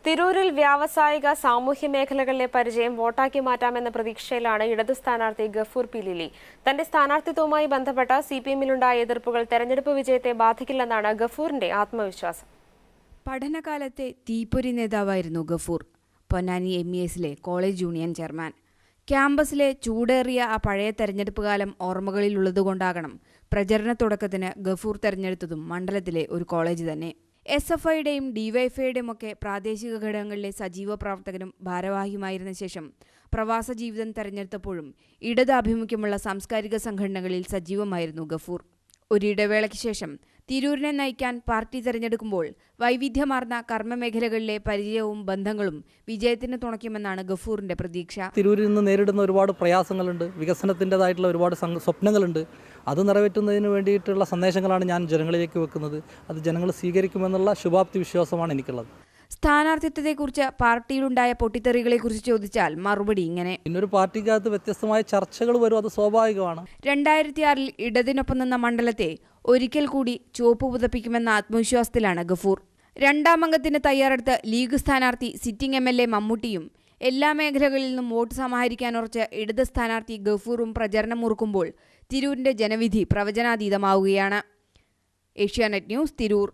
തിരൂരിൽ വ്യാവസായിക സാമൂഹ്യ മേഖലകളിലെ പരിചയം വോട്ടാക്കി മാറ്റാമെന്ന പ്രതീക്ഷയിലാണ് ഇടതു സ്ഥാനാർത്ഥി ഗഫൂർ പി ലിലി. തന്റെ സ്ഥാനാർത്ഥിത്വവുമായി ബന്ധപ്പെട്ട സിപിഎമ്മിലുണ്ടായ എതിർപ്പുകൾ തെരഞ്ഞെടുപ്പ് വിജയത്തെ ബാധിക്കില്ലെന്നാണ് ഗഫൂറിന്റെ ആത്മവിശ്വാസം. പഠനകാലത്തെ തീപ്പൊരി നേതാവായിരുന്നു ഗഫൂർ. പൊന്നാനി MESലെ കോളേജ് യൂണിയൻ ചെയർമാൻ. ക്യാമ്പസിലെ ചൂടേറിയ ആ പഴയ തെരഞ്ഞെടുപ്പ് കാലം ഓർമ്മകളിലുള്ളതുകൊണ്ടാകണം പ്രചരണ തുടക്കത്തിന് ഗഫൂർ തെരഞ്ഞെടുത്തതും മണ്ഡലത്തിലെ ഒരു കോളേജ് തന്നെ. SFIയുടെയും DYFIയുടെയും ഒക്കെ പ്രാദേശിക ഘടകങ്ങളിലെ സജീവ പ്രവർത്തകനും ഭാരവാഹിയുമായിരുന്ന ശേഷം പ്രവാസ ജീവിതം തെരഞ്ഞെടുത്തപ്പോഴും ഇടത് ആഭിമുഖ്യമുള്ള സാംസ്കാരിക സംഘടനകളിൽ സജീവമായിരുന്നു ഗഫൂർ. ഒരിടവേളയ്ക്ക് ശേഷം തിരൂരിനെ നയിക്കാൻ പാർട്ടി തെരഞ്ഞെടുക്കുമ്പോൾ വൈവിധ്യമാർന്ന കർമ്മമേഖലകളിലെ പരിചയവും ബന്ധങ്ങളും വിജയത്തിന് തുണയ്ക്കുമെന്നാണ് ഗഫൂറിന്റെ പ്രതീക്ഷ. തിരൂരിൽ നിന്ന് നേരിടുന്ന ഒരുപാട് പ്രയാസങ്ങളുണ്ട്, വികസനത്തിൻ്റെതായിട്ടുള്ള ഒരുപാട് സ്വപ്നങ്ങളുണ്ട്. അത് നിറവേറ്റുന്നതിന് വേണ്ടിയിട്ടുള്ള സന്ദേശങ്ങളാണ് ഞാൻ ജനങ്ങളിലേക്ക് വെക്കുന്നത്. അത് ജനങ്ങൾ സ്വീകരിക്കുമെന്നുള്ള ശുഭാപ്തി വിശ്വാസമാണ് എനിക്കുള്ളത്. സ്ഥാനാർത്ഥിത്വത്തെക്കുറിച്ച് പാർട്ടിയിലുണ്ടായ പൊട്ടിത്തെറികളെക്കുറിച്ച് ചോദിച്ചാൽ മറുപടി ഇങ്ങനെ: ഇന്നൊരു പാർട്ടിക്കകത്ത് വ്യത്യസ്തമായ ചർച്ചകൾ വരും, അത് സ്വാഭാവികമാണ്. 2006 ഇടതിനൊപ്പം നിന്ന മണ്ഡലത്തെ ഒരിക്കൽ കൂടി ചുവപ്പ് പുതപ്പിക്കുമെന്ന ആത്മവിശ്വാസത്തിലാണ് ഗഫൂർ. രണ്ടാം അംഗത്തിന് തയ്യാറെടുത്ത് ലീഗ് സ്ഥാനാർത്ഥി സിറ്റിംഗ് MLA മമ്മൂട്ടിയും എല്ലാ മേഖലകളിൽ നിന്നും വോട്ട് സമാഹരിക്കാൻ ഉറച്ച് ഇടത് സ്ഥാനാർത്ഥി ഗഫൂറും പ്രചരണം മുറുക്കുമ്പോൾ തിരൂരിന്റെ ജനവിധി പ്രവചനാതീതമാവുകയാണ്. ഏഷ്യാനെറ്റ് ന്യൂസ്, തിരൂർ.